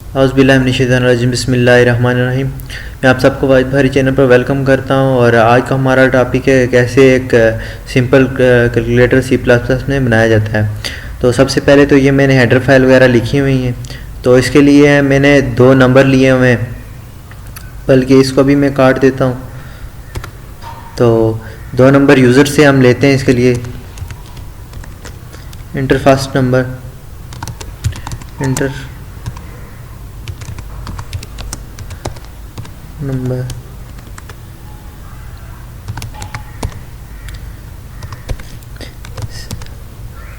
औज़ुबिल्लाहिमिनश्शैतानिर्रजीम बिस्मिल्लाहिर्रहमानिर्रहीम। मैं आप सबको वाहिद भारी चैनल पर वेलकम करता हूं और आज का हमारा टॉपिक है कैसे एक simple calculator C plus plus में बनाया जाता है। तो सबसे पहले तो ये मैंने हेडर फाइल वगैरह लिखी हुई हैं। तो इसके लिए मैंने दो नंबर लिए हुए हैं, बल्कि इसको भी मैं काट देता हूँ। तो दो नंबर यूज़र से हम लेते हैं। इसके लिए inter first number, inter number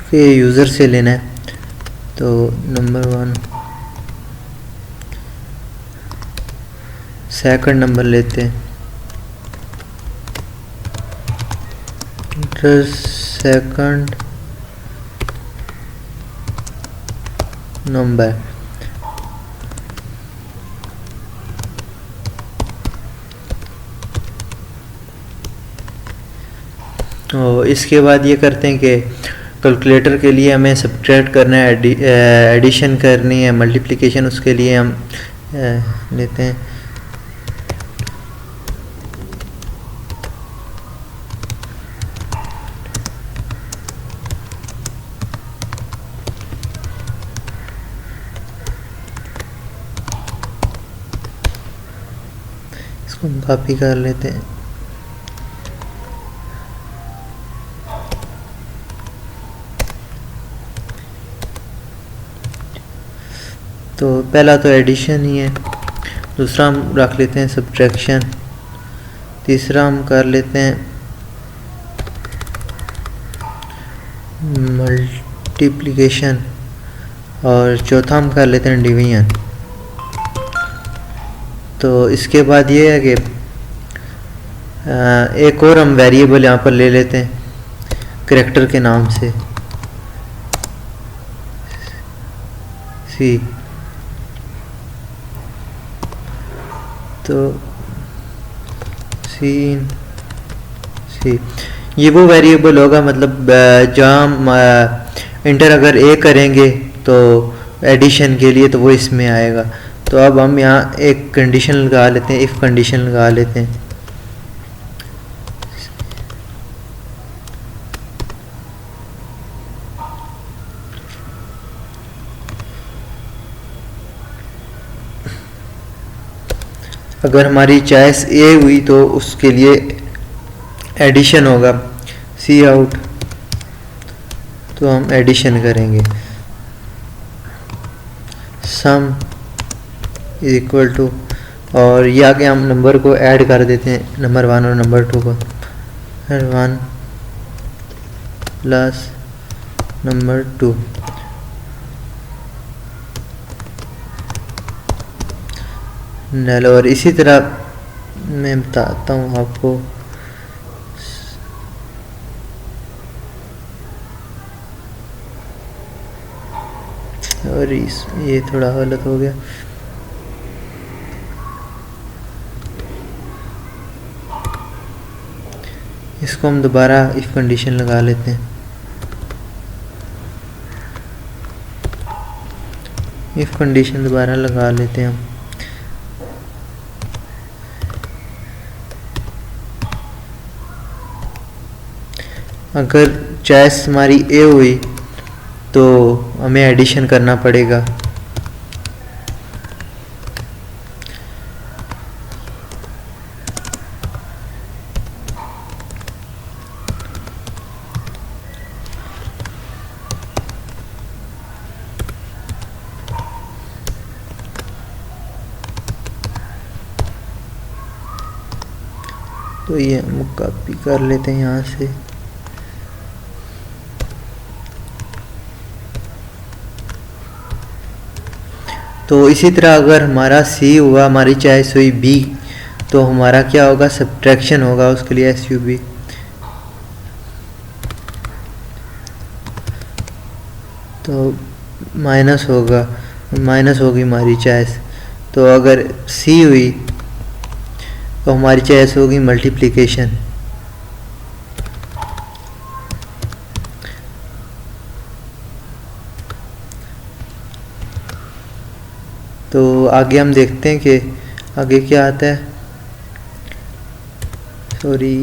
के यूज़र से लेना है। तो नंबर 1, सेकंड नंबर लेते हैं, इंटर सेकंड नंबर। तो इसके बाद ये करते हैं कि कैलकुलेटर के लिए हमें सब्ट्रैक्ट करना है, एडिशन करनी है, मल्टीप्लिकेशन। उसके लिए हम लेते हैं इसको हम कॉपी कर लेते हैं। तो पहला तो एडिशन ही है, दूसरा हम रख लेते हैं सब्ट्रैक्शन, तीसरा हम कर लेते हैं मल्टीप्लिकेशन और चौथा हम कर लेते हैं डिवीजन। तो इसके बाद ये है कि एक और हम वेरिएबल यहाँ पर ले लेते हैं कैरेक्टर के नाम से, सी। तो सी ये वो वेरिएबल होगा, मतलब जहाँ हम इंटर अगर ए करेंगे तो एडिशन के लिए तो वो इसमें आएगा। तो अब हम यहाँ एक कंडीशन लगा लेते हैं, इफ़ कंडीशन लगा लेते हैं। अगर हमारी चॉइस ए हुई तो उसके लिए एडिशन होगा, सी आउट। तो हम एडिशन करेंगे, सम इज इक्वल टू, और ये आगे हम नंबर को ऐड कर देते हैं, नंबर 1 और नंबर 2 को, 1 प्लस नंबर 2। नल। और इसी तरह मैं बताता हूँ आपको, और ये थोड़ा गलत हो गया। इसको हम दोबारा इफ कंडीशन लगा लेते हैं, इफ कंडीशन दोबारा लगा लेते हैं हम। अगर चॉइस हमारी ए हुई तो हमें एडिशन करना पड़ेगा, तो ये हम कॉपी कर लेते हैं यहाँ से। तो इसी तरह अगर हमारा सी हुआ, हमारी चॉइस हुई बी, तो हमारा क्या होगा, सब्ट्रैक्शन होगा। उसके लिए एस यू बी। तो माइनस होगा, माइनस होगी हमारी चॉइस। तो अगर सी हुई तो हमारी चॉइस होगी मल्टीप्लिकेशन। तो आगे हम देखते हैं कि आगे क्या आता है। सॉरी,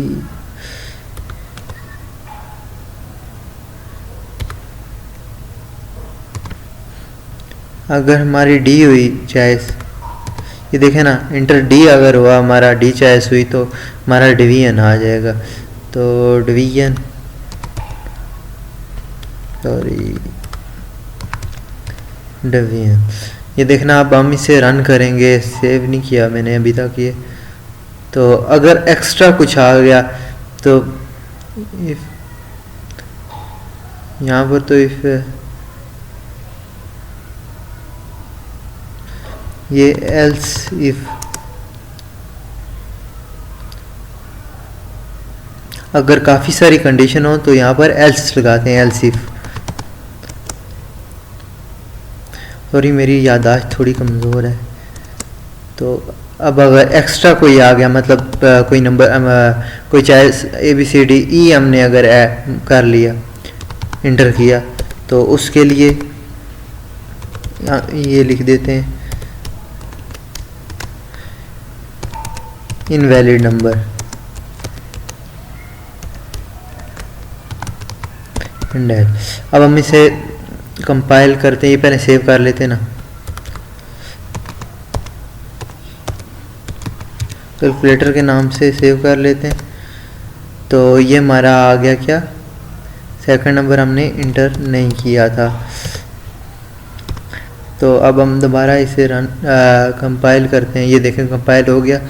अगर हमारी डी हुई चॉइस, ये देखें ना, इंटर डी अगर हुआ हमारा, डी चॉइस हुई तो हमारा डिवीजन आ जाएगा। तो डिवीजन, सॉरी डिवीजन, ये देखना। अब हम इसे रन करेंगे, सेव नहीं किया मैंने अभी तक ये। तो अगर एक्स्ट्रा कुछ आ गया तो इफ, यहाँ पर तो इफ ये एल्स इफ, अगर काफ़ी सारी कंडीशन हो तो यहाँ पर एल्स लगाते हैं, एल्स इफ। सॉरी मेरी याददाश्त थोड़ी कमज़ोर है। तो अब अगर एक्स्ट्रा कोई आ गया, मतलब कोई नंबर, कोई चाहे ABCDE हमने अगर कर लिया, इंटर किया, तो उसके लिए ये लिख देते हैं इनवैलिड नंबर। अब हम इसे कंपाइल करते हैं, ये पहले सेव कर लेते हैं ना, कैलकुलेटर के नाम से सेव कर लेते हैं। तो ये हमारा आ गया क्या, सेकंड नंबर हमने इंटर नहीं किया था। तो अब हम दोबारा इसे रन कंपाइल करते हैं, ये देखें कंपाइल हो गया।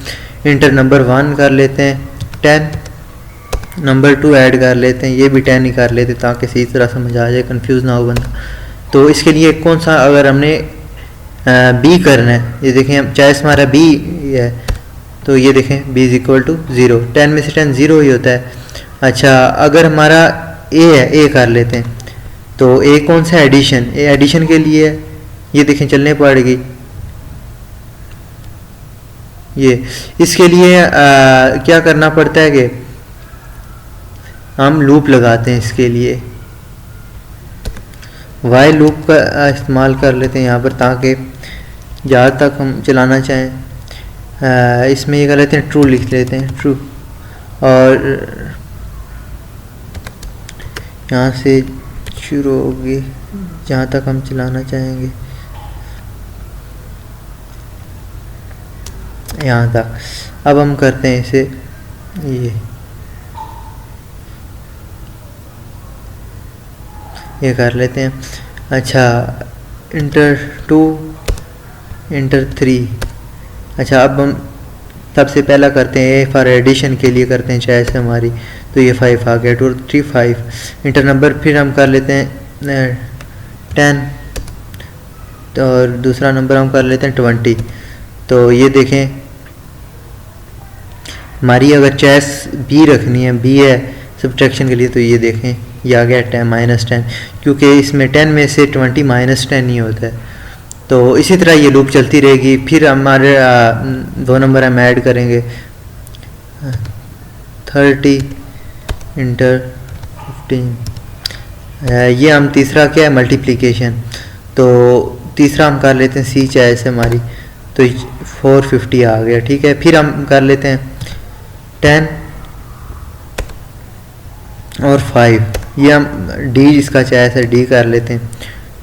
इंटर नंबर 1 कर लेते हैं, 10, नंबर 2 ऐड कर लेते हैं, ये भी 10 ही कर लेते ताकि सही तरह समझ आ जाए, कंफ्यूज ना हो बंदा। तो इसके लिए कौन सा, अगर हमने बी करना है, ये देखें चॉइस हमारा बी है, तो ये देखें b इज इक्वल टू 0, 10 में से 10 0 ही होता है। अच्छा, अगर हमारा a है, a कर लेते हैं। तो a कौन सा एडिशन, a एडिशन के लिए है, ये देखें चलने पड़ेगी। ये इसके लिए क्या करना पड़ता है कि हम लूप लगाते हैं, इसके लिए वाइल लूप का इस्तेमाल कर लेते हैं यहाँ पर, ताकि जहाँ तक हम चलाना चाहें। इसमें ये कर लेते हैं ट्रू, लिख लेते हैं ट्रू, और यहाँ से शुरू होगी जहाँ तक हम चलाना चाहेंगे, यहाँ तक। अब हम करते हैं इसे, ये कर लेते हैं। अच्छा, इंटर 2, इंटर 3। अच्छा, अब हम सबसे पहला करते हैं ए फॉर एडिशन के लिए करते हैं चॉइस हमारी, तो ये 5 आ गया, 2 3 5। इंटर नंबर फिर हम कर लेते हैं 10, और दूसरा नंबर हम कर लेते हैं 20। तो ये देखें हमारी अगर चॉइस बी रखनी है, बी है सब्ट्रैक्शन के लिए, तो ये देखें ये आ गया 10 -10, क्योंकि इसमें 10 में से 20 -10 ही होता है। तो इसी तरह ये लूप चलती रहेगी। फिर हमारे 2 नंबर हम ऐड करेंगे, 30 इंटर 15। ये हम तीसरा क्या है, मल्टीप्लिकेशन। तो तीसरा हम कर लेते हैं सी चॉइस हमारी, तो 450 आ गया, ठीक है। फिर हम कर लेते हैं 10 और 5, ये हम डी जिसका चॉइस है डी कर लेते हैं।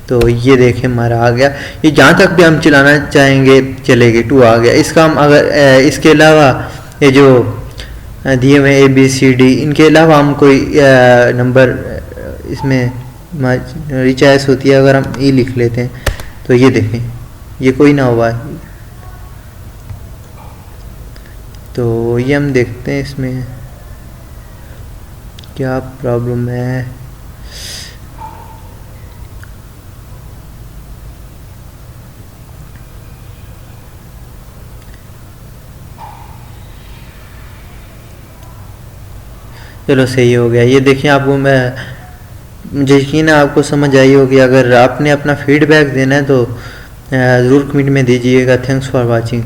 तो ये देखें हमारा आ गया, ये जहाँ तक भी हम चलाना चाहेंगे चलेगी, 2 आ गया। इसका हम अगर इसके अलावा ये जो दिए हुए ABCD, इनके अलावा हम कोई नंबर इसमें रिचाइज होती है, अगर हम ई लिख लेते हैं, तो ये देखें ये कोई ना हुआ है। तो ये हम देखते हैं इसमें क्या प्रॉब्लम है। चलो सही हो गया। ये देखिए आपको मुझे यकीन है आपको समझ आई होगी। अगर आपने अपना फीडबैक देना है तो ज़रूर कमेंट में दीजिएगा। Thanks for watching.